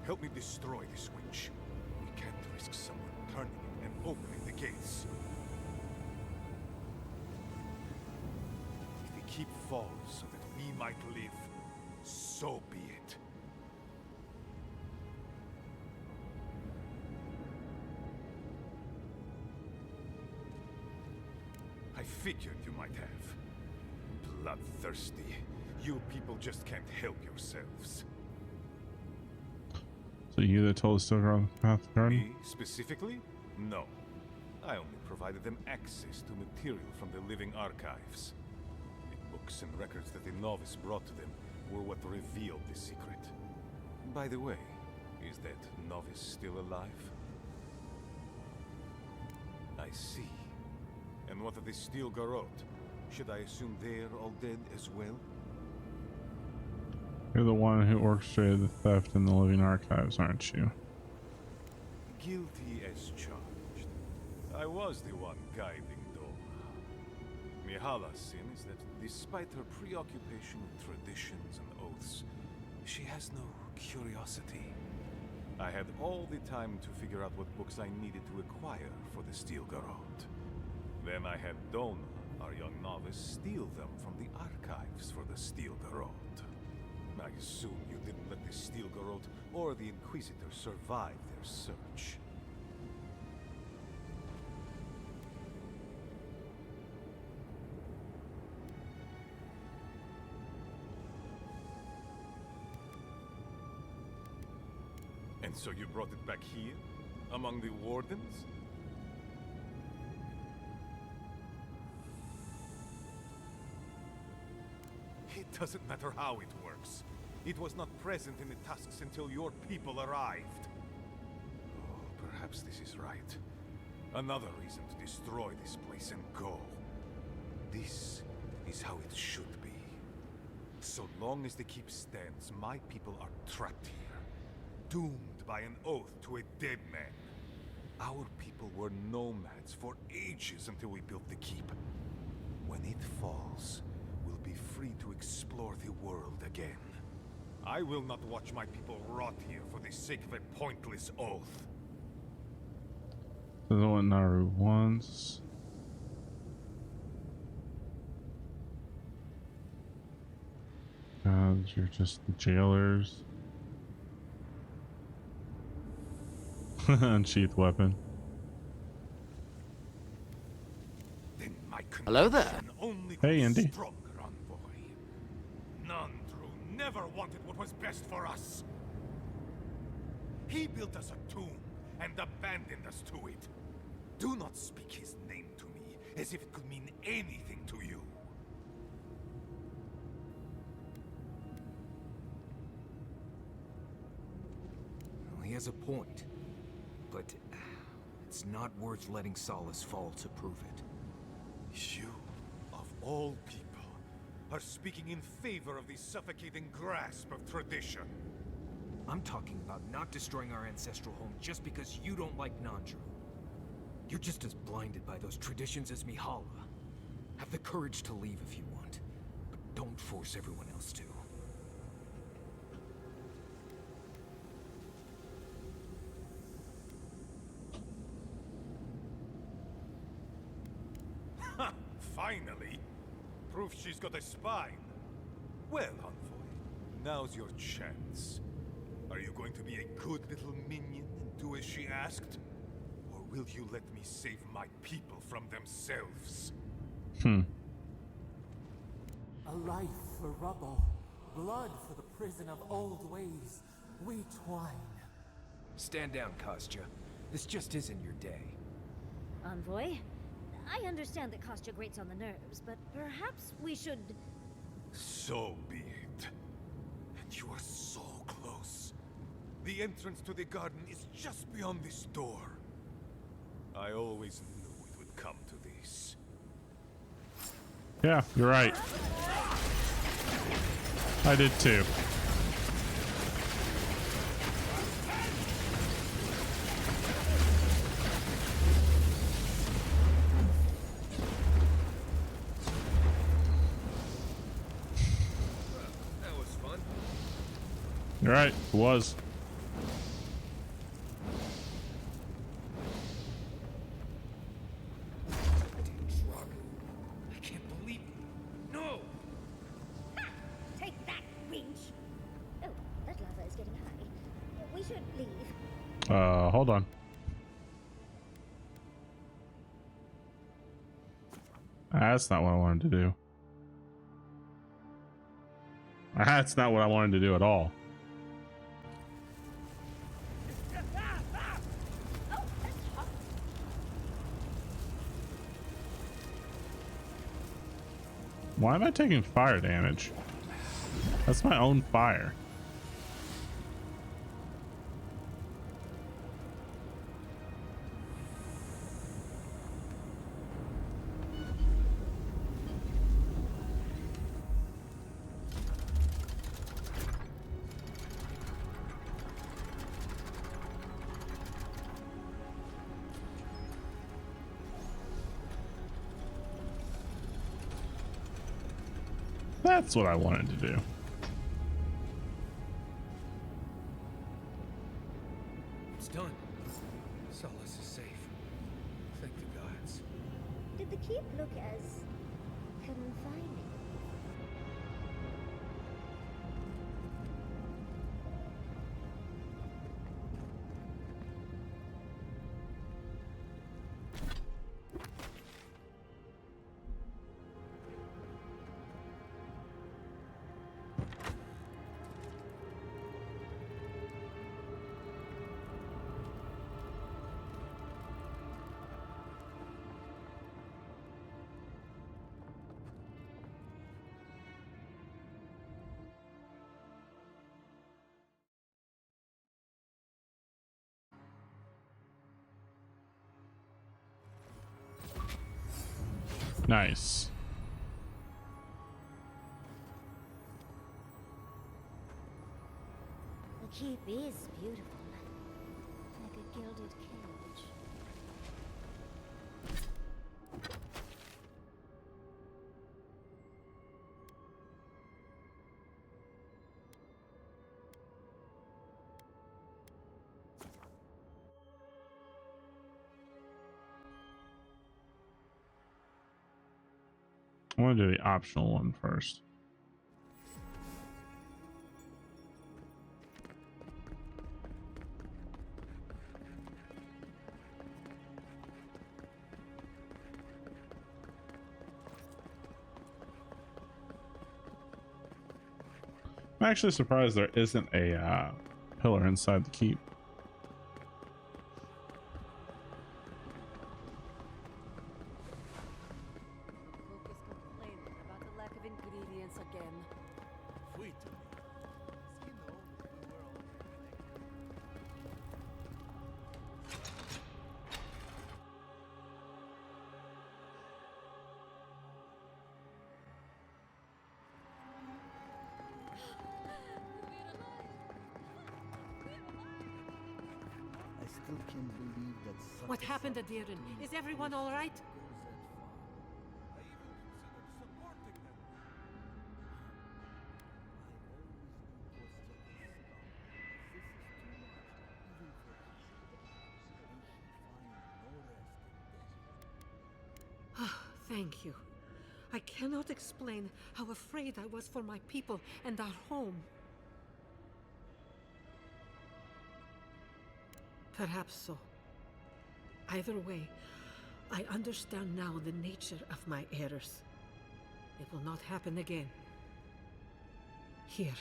Help me destroy this witch. We can't risk someone turning it and opening the gates. If the keep falls so that we might live, so be it. I figured you might have. Bloodthirsty. You people just can't help yourselves. So you that told us to go on the path to garden? Me, specifically? No. I only provided them access to material from the living archives. The books and records that the novice brought to them were what revealed the secret. By the way, is that novice still alive? I see. And what of the Steel Garrote? Should I assume they're all dead as well? You're the one who orchestrated the theft in the living archives, aren't you? Guilty as charged. I was the one guiding Doma. Mihala's sin is that despite her preoccupation with traditions and oaths, she has no curiosity. I had all the time to figure out what books I needed to acquire for the Steel Garrote. Then I had Dona, our young novice, steal them from the archives for the Steel Garrote. I assume you didn't let the Steel Garrote or the Inquisitor survive their search. And so you brought it back here, among the wardens? It doesn't matter how it works. It was not present in the tusks until your people arrived. Oh, perhaps this is right. Another reason to destroy this place and go. This is how it should be. So long as the keep stands, my people are trapped here, doomed by an oath to a dead man. Our people were nomads for ages until we built the keep. When it falls, we'll be free to explore the world again. I will not watch my people rot here for the sake of a pointless oath. This is what Naru wants. You're just the jailers. Unsheath weapon. Hello there. Hey, Andy. Stronger, envoy. Nandru never wanted what was best for us. He built us a tomb and abandoned us to it. Do not speak his name to me as if it could mean anything to you. Well, he has a point, but it's not worth letting Solace fall to prove it. You, of all people, are speaking in favor of the suffocating grasp of tradition. I'm talking about not destroying our ancestral home just because you don't like Nandru. You're just as blinded by those traditions as Mihala. Have the courage to leave if you want, but don't force everyone else to. Ha! Finally! Proof she's got a spine. Well, envoy, now's your chance. Are you going to be a good little minion and do as she asked? Or will you let me save my people from themselves? A life for rubble, blood for the prison of old ways. We twine. Stand down, Kostya. This just isn't your day. Envoy, I understand that Kostya grates on the nerves, but perhaps we should... So be it. And you are so close. The entrance to the garden is just beyond this door. I always knew it would come to this. Yeah, you're right. I did too. That was fun. You're right, it was. Hold on. That's not what I wanted to do. That's not what I wanted to do at all. Why am I taking fire damage? That's my own fire. That's what I wanted to do. It's done. Solace is safe. Thank the gods. Did the keep look as confining? Nice. The keep is beautiful, like a gilded cage. I want to do the optional one first. I'm actually surprised there isn't a pillar inside the keep. Cook is complaining about the lack of ingredients again. Wait a minute. You know, we were all connected. I still can't believe that such What a happened to subject Deeren? to Is everyone all right? goes that far. I even considered supporting them. I always knew it was just a stone. But this is too much, even for him. And he find no rest in death. Thank you. I cannot explain how afraid I was for my people and our home. Perhaps so. Either way, I understand now the nature of my errors. It will not happen again. Here.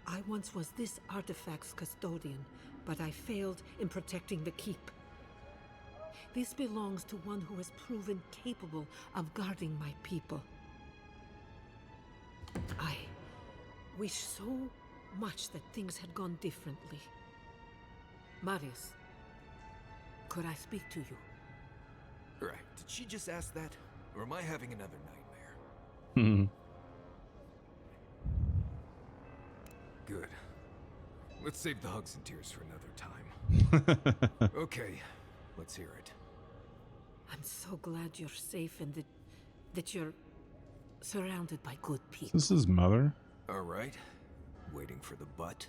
I once was this artifact's custodian, but I failed in protecting the keep. This belongs to one who has proven capable of guarding my people. I wish so much that things had gone differently. Marius, could I speak to you? Right. Did she just ask that? Or am I having another nightmare? Good. Let's save the hugs and tears for another time. Okay, let's hear it. I'm so glad you're safe and that you're surrounded by good people. This is mother. All right. Waiting for the butt.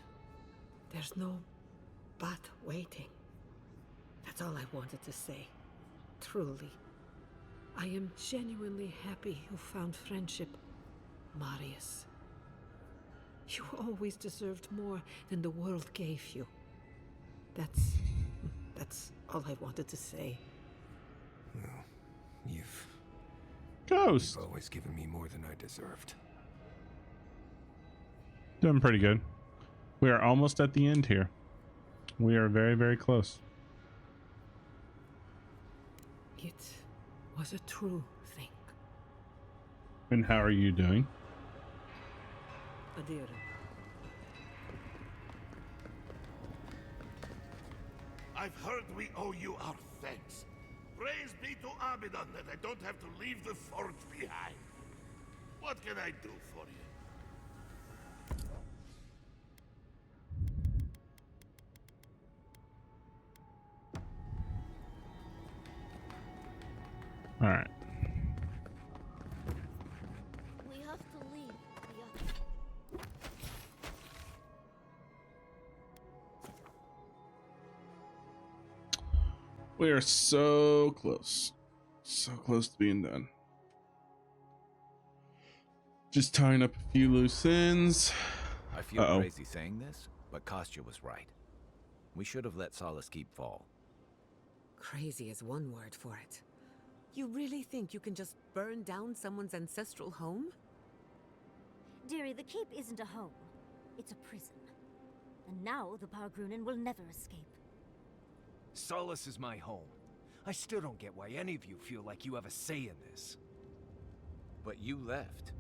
There's no but waiting. That's all I wanted to say. Truly. I am genuinely happy you found friendship, Marius. You always deserved more than the world gave you. That's all I wanted to say. Well, you've Ghost. always given me more than I deserved. Doing pretty good. We are almost at the end here. We are very, very close. It was a true thing. And how are you doing? Adira. I've heard we owe you our thanks. Praise be to Abaddon that I don't have to leave the forge behind. What can I do for you? All right. We have to leave the other. We are so close. So close to being done. Just tying up a few loose ends. I feel crazy saying this, but Kostya was right. We should have let Solace Keep fall. Crazy is one word for it. You really think you can just burn down someone's ancestral home? Dearie, the keep isn't a home. It's a prison. And now the Pargrunen will never escape. Solace is my home. I still don't get why any of you feel like you have a say in this. But you left.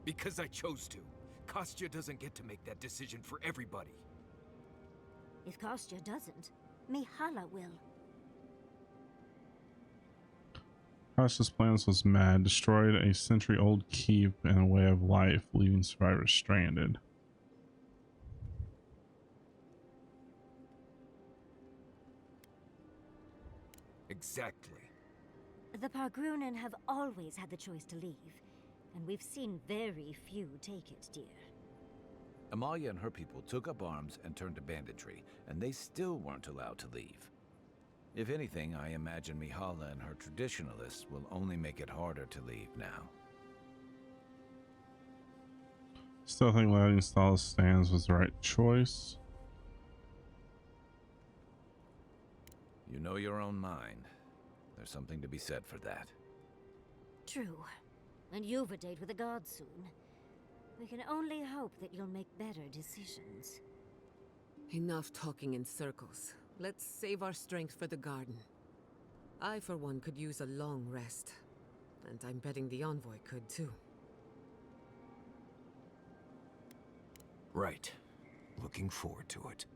Because I chose to. Kostya doesn't get to make that decision for everybody. If Kostya doesn't, Mihala will. Kostya's plans was mad. Destroyed a century-old keep and a way of life, leaving survivors stranded. Exactly. The Pargrunen have always had the choice to leave, and we've seen very few take it, dear. Amalia and her people took up arms and turned to banditry, and they still weren't allowed to leave. If anything, I imagine Mihala and her traditionalists will only make it harder to leave now. Still think letting Solace stands was the right choice. You know your own mind. There's something to be said for that. True. And you've a date with the gods soon. We can only hope that you'll make better decisions. Enough talking in circles. Let's save our strength for the garden. I, for one, could use a long rest. And I'm betting the envoy could, too. Right. Looking forward to it.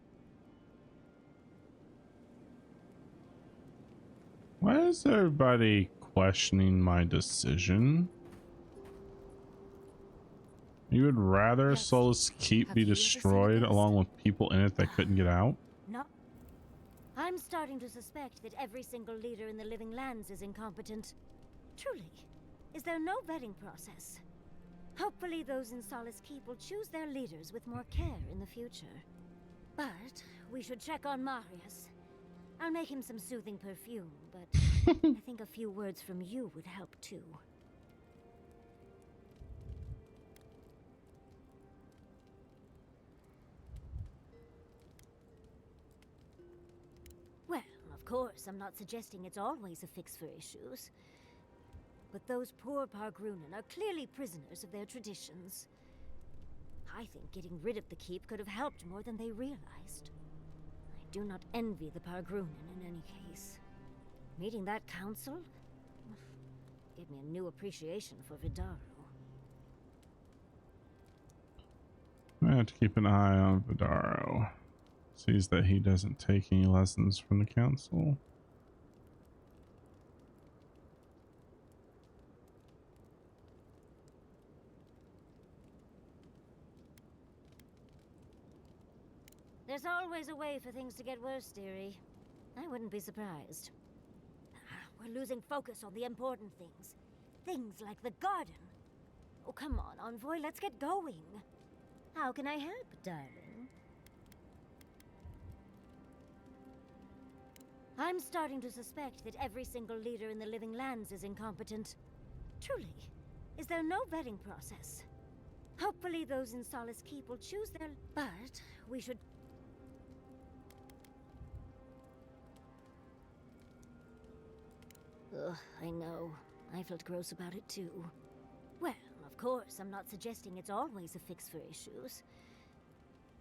Why is everybody questioning my decision? You would rather Yes. Solace Keep Have be you ever seen a destroyed ghost? along with people in it that couldn't get out? No. I'm starting to suspect that every single leader in the Living Lands is incompetent. Truly. Is there no vetting process? Hopefully those in Solace Keep will choose their leaders with more care in the future. But we should check on Marius. I'll make him some soothing perfume, but I think a few words from you would help too. Well, of course, I'm not suggesting it's always a fix for issues. But those poor Pargrunen are clearly prisoners of their traditions. I think getting rid of the keep could have helped more than they realized. I do not envy the Pargrunen in any case. Meeting that council gave me a new appreciation for Vidaro. I have to keep an eye on Vidaro. Sees that he doesn't take any lessons from the council. There's always a way for things to get worse, dearie. I wouldn't be surprised. We're losing focus on the important things. Things like the garden. Oh, come on, Envoy, let's get going. How can I help, darling? I'm starting to suspect that every single leader in the Living Lands is incompetent. Truly. Is there no vetting process? Hopefully those in Solace Keep will choose their... But we should... Ugh, I know. I felt gross about it too. Well, of course, I'm not suggesting it's always a fix for issues.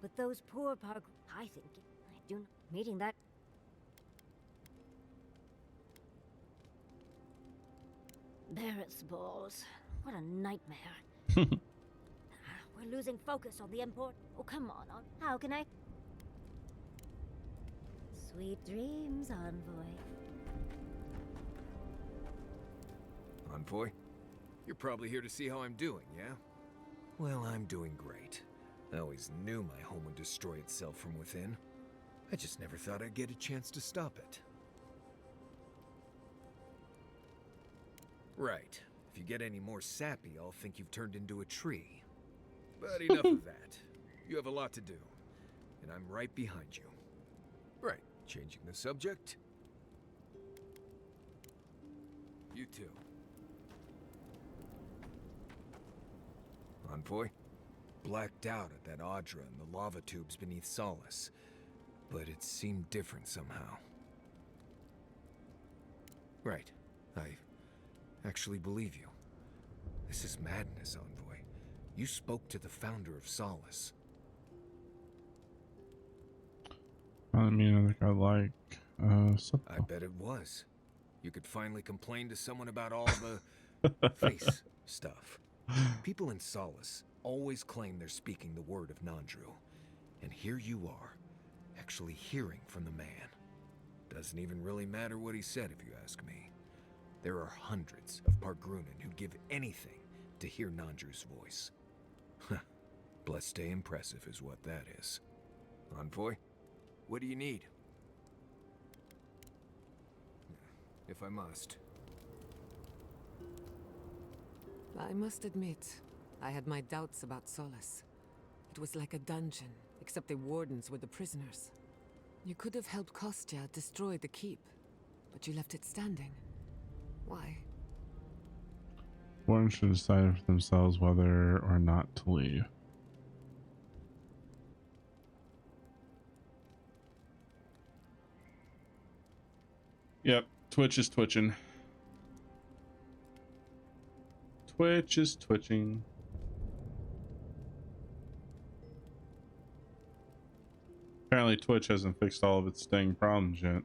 But those poor I think I do meeting that. Barrett's balls. What a nightmare. We're losing focus on the import. Oh, come on. How can I? Sweet dreams, Envoy. Envoy? You're probably here to see how I'm doing, yeah? Well, I'm doing great. I always knew my home would destroy itself from within. I just never thought I'd get a chance to stop it. Right. If you get any more sappy, I'll think you've turned into a tree. But enough of that. You have a lot to do. And I'm right behind you. Right. Changing the subject. You too. Envoy? Blacked out at that Audra and the lava tubes beneath Solace. But it seemed different somehow. Right. I actually believe you. This is madness, Envoy. You spoke to the founder of Solace. I mean, I think I like something. I bet it was. You could finally complain to someone about all the face stuff. People in Solace always claim they're speaking the word of Nandru. And here you are, actually hearing from the man. Doesn't even really matter what he said if you ask me. There are hundreds of Pargrunan who'd give anything to hear Nandru's voice. Blessed stay impressive is what that is. Envoy, what do you need? If I must. I must admit, I had my doubts about Solace. It was like a dungeon, except the wardens were the prisoners. You could have helped Kostya destroy the keep, but you left it standing. Why? One should decide for themselves whether or not to leave. Yep, Twitch is twitching. Twitch is twitching. Apparently Twitch hasn't fixed all of its staying problems yet.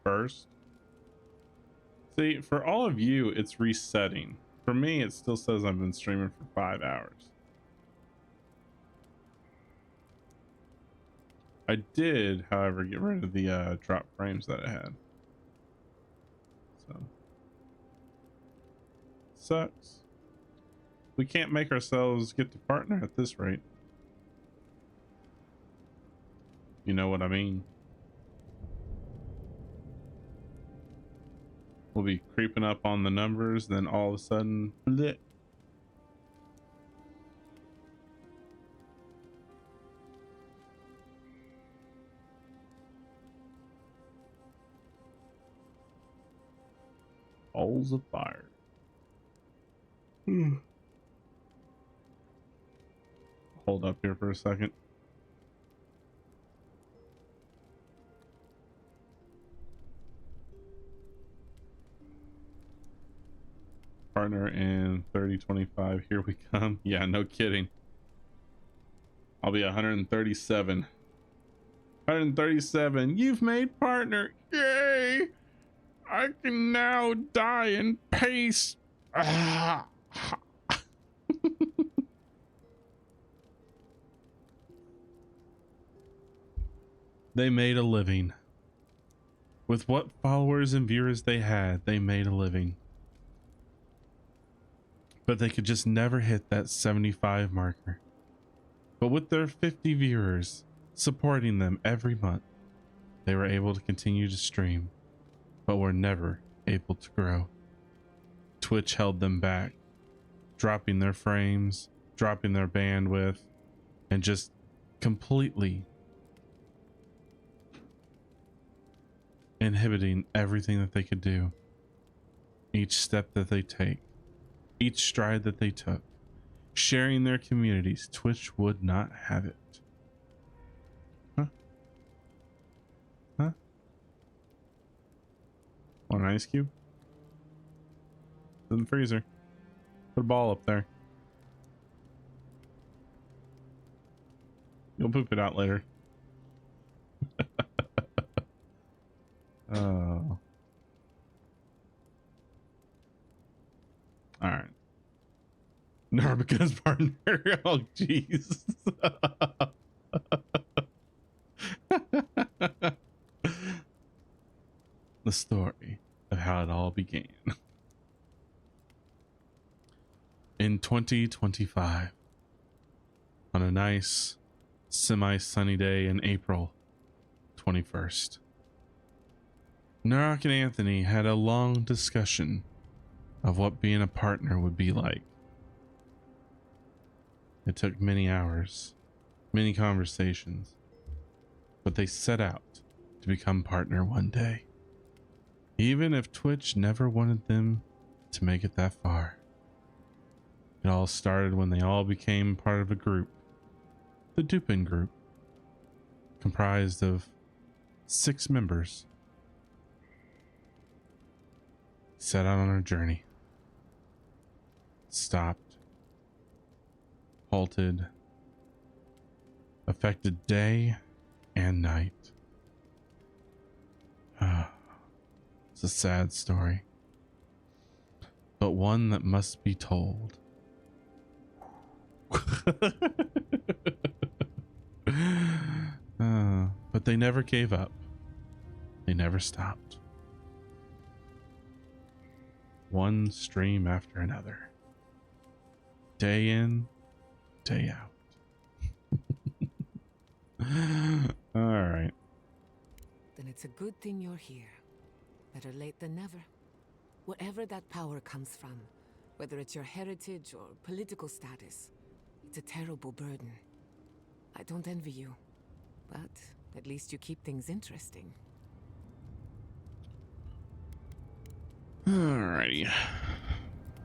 First. See, for all of you, it's resetting. For me, it still says I've been streaming for 5 hours. I did, however, get rid of the drop frames that it had. So. Sucks. We can't make ourselves get to partner at this rate. You know what I mean? We'll be creeping up on the numbers, then all of a sudden, bleh. Balls of fire. Hold up here for a second. Partner in 3025. Here we come. Yeah, no kidding. I'll be 137. 137. You've made partner. Yay! I can now die in peace. Ah. They made a living. With what followers and viewers they had, they made a living. But they could just never hit that 75 marker. But with their 50 viewers supporting them every month, they were able to continue to stream, but were never able to grow. Twitch held them back, dropping their frames, dropping their bandwidth, and just completely inhibiting everything that they could do. Each step that they take, each stride that they took, sharing their communities, Twitch would not have it. Huh? Huh? Want an ice cube? In the freezer. Put a ball up there. You'll poop it out later. Oh. All right. Narbika's partner. Oh, jeez. The story of how it all began. In 2025, on a nice semi-sunny day in April 21st, Nerok and Anthony had a long discussion of what being a partner would be like. It took many hours, many conversations, but they set out to become partner one day, even if Twitch never wanted them to make it that far. It all started when they all became part of a group, the Dupin Group, comprised of 6 members. Set out on our journey. Stopped. Halted. Affected day and night. It's a sad story, but one that must be told. But they never gave up. They never stopped. One stream after another. Day in, day out. All right. Then it's a good thing you're here. Better late than never. Wherever that power comes from, whether it's your heritage or political status, it's a terrible burden. I don't envy you, but at least you keep things interesting. Alrighty.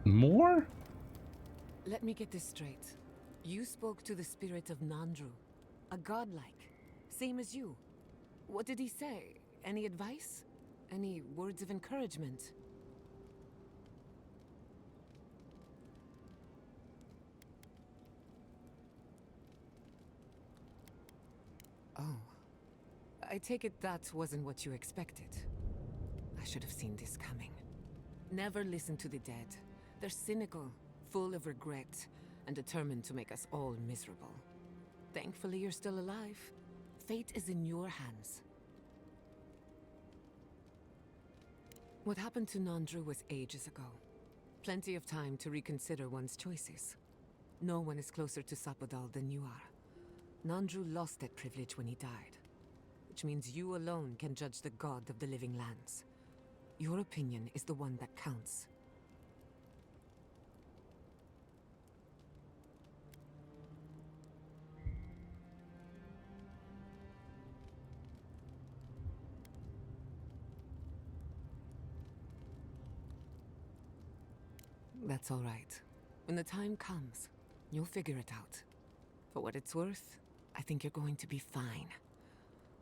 More? Let me get this straight. You spoke to the spirit of Nandru, a godlike, same as you. What did he say? Any advice? Any words of encouragement? Oh. I take it that wasn't what you expected. I should have seen this coming. Never listen to the dead. They're cynical, full of regret, and determined to make us all miserable. Thankfully, you're still alive. Fate is in your hands. What happened to Nandru was ages ago. Plenty of time to reconsider one's choices. No one is closer to Sapodal than you are. Nandru lost that privilege when he died, which means you alone can judge the god of the living lands. Your opinion is the one that counts. That's all right. When the time comes, you'll figure it out. For what it's worth, I think you're going to be fine.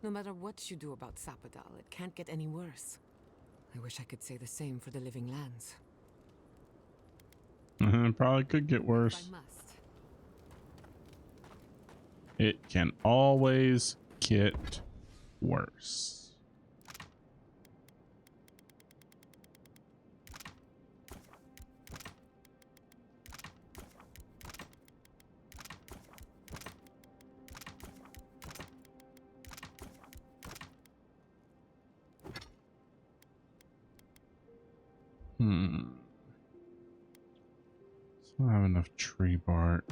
No matter what you do about Sapodal, it can't get any worse. I wish I could say the same for the living lands. Probably could get worse. I must. It can always get worse. So I have enough tree bark.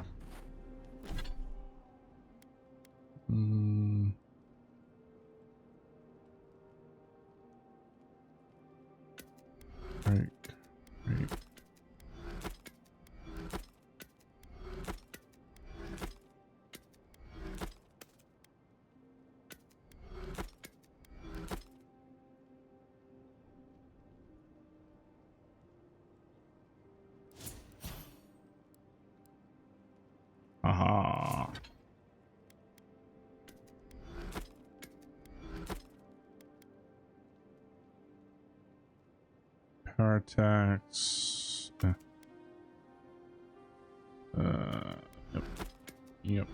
Right. Aha. attacks. Yep. Yep.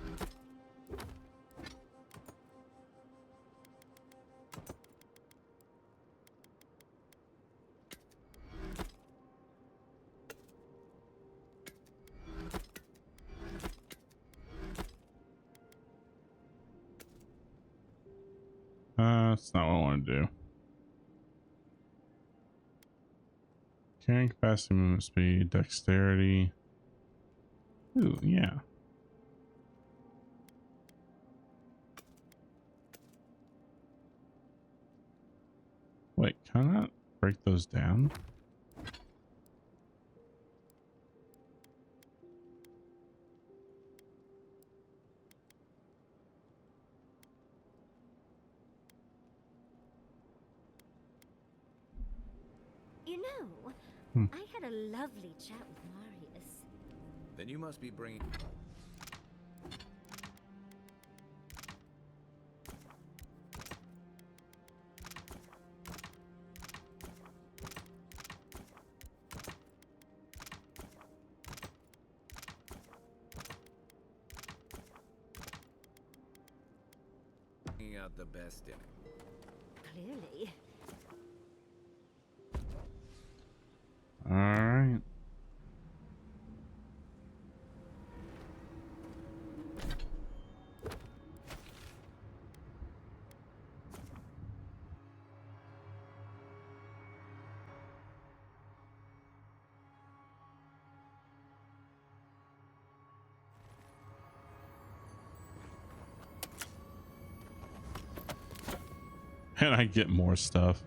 That's not what I want to do. Carrying capacity, movement speed, dexterity. Ooh, yeah. Wait, can I not break those down? You know, Hmm. I had a lovely chat with Marius. Then you must be bringing... bringing out the best in it. Clearly. All right. And I get more stuff.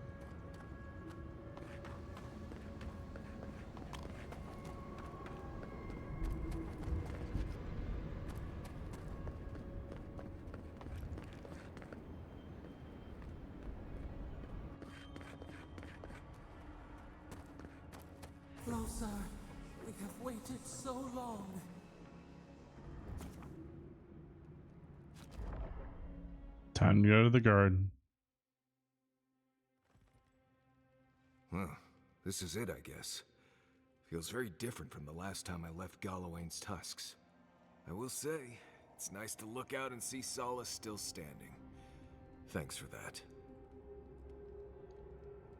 Closer. We have waited so long. Time to go to the garden. Well, this is it, I guess. Feels very different from the last time I left Galawain's tusks. I will say, it's nice to look out and see Solace still standing. Thanks for that.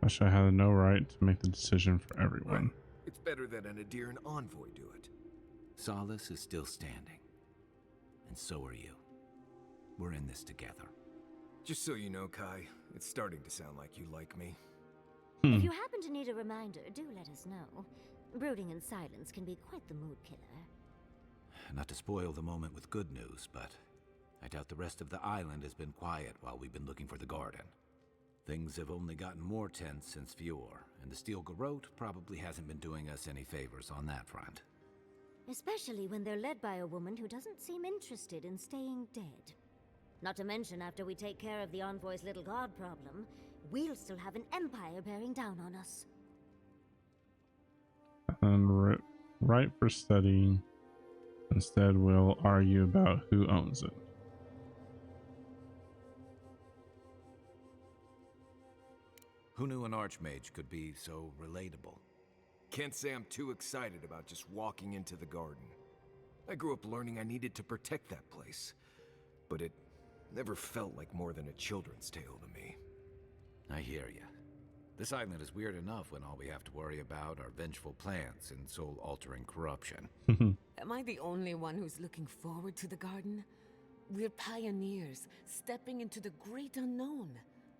Wish I had no right to make the decision for everyone. Right. It's better that an Adiran envoy do it. Solace is still standing. And so are you. We're in this together. Just so you know, Kai, it's starting to sound like you like me. If you happen to need a reminder, do let us know. Brooding in silence can be quite the mood killer. Not to spoil the moment with good news, but I doubt the rest of the island has been quiet while we've been looking for the garden. Things have only gotten more tense since Fior, and the Steel Garrote probably hasn't been doing us any favors on that front. Especially when they're led by a woman who doesn't seem interested in staying dead. Not to mention, after we take care of the Envoy's little god problem, we'll still have an empire bearing down on us. And right for studying. Instead, we'll argue about who owns it. Who knew an archmage could be so relatable? Can't say I'm too excited about just walking into the garden. I grew up learning I needed to protect that place, but it never felt like more than a children's tale to me. I hear ya. This island is weird enough when all we have to worry about are vengeful plans and soul-altering corruption. Am I the only one who's looking forward to the garden? We're pioneers, stepping into the great unknown,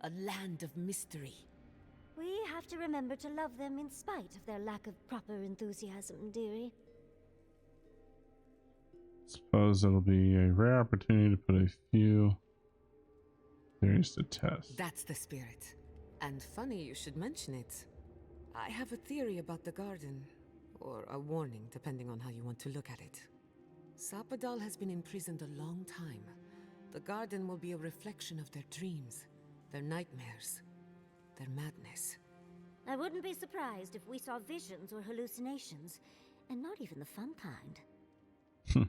a land of mystery. We have to remember to love them in spite of their lack of proper enthusiasm, dearie. Suppose it'll be a rare opportunity to put a few theories to test. That's the spirit. And funny you should mention it. I have a theory about the garden, or a warning, depending on how you want to look at it. Sapadal has been imprisoned a long time. The garden will be a reflection of their dreams, their nightmares, their madness. I wouldn't be surprised if we saw visions or hallucinations, and not even the fun kind.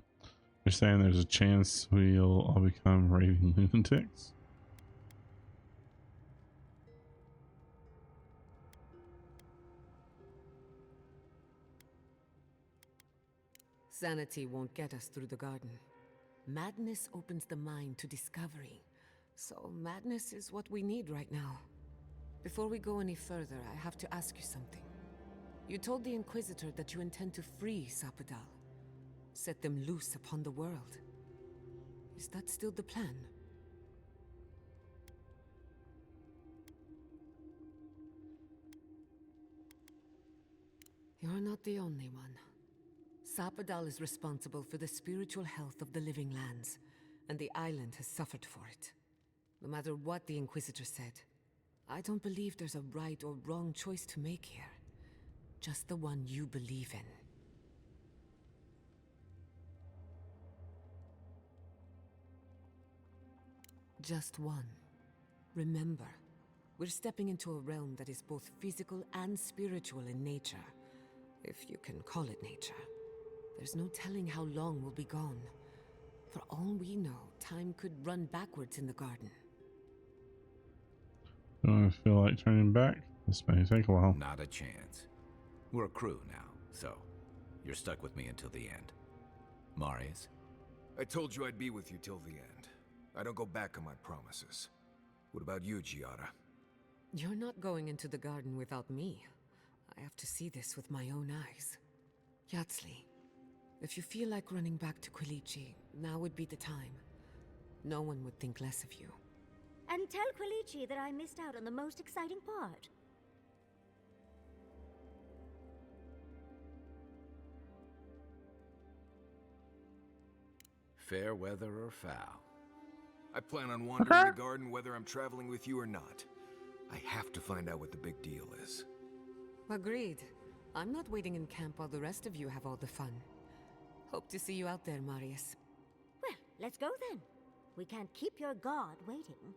You're saying there's a chance we'll all become raving lunatics? Sanity won't get us through the garden. Madness opens the mind to discovery. So madness is what we need right now. Before we go any further, I have to ask you something. You told the Inquisitor that you intend to free Sapadal. Set them loose upon the world. Is that still the plan? You're not the only one. Sapadal is responsible for the spiritual health of the living lands, and the island has suffered for it. No matter what the Inquisitor said, I don't believe there's a right or wrong choice to make here. Just the one you believe in. Just one. Remember, we're stepping into a realm that is both physical and spiritual in nature. If you can call it nature. There's no telling how long we'll be gone. For all we know, time could run backwards in the garden. Don't I feel like turning back? This may take a while. Not a chance. We're a crew now, so you're stuck with me until the end. Marius? I told you I'd be with you till the end. I don't go back on my promises. What about you, Giada? You're not going into the garden without me. I have to see this with my own eyes. Yatsli, if you feel like running back to Quilici, now would be the time. No one would think less of you. And tell Quilici that I missed out on the most exciting part. Fair weather or foul? I plan on wandering the garden whether I'm traveling with you or not. I have to find out what the big deal is. Agreed. I'm not waiting in camp while the rest of you have all the fun. Hope to see you out there, Marius. Well, let's go then. We can't keep your god waiting.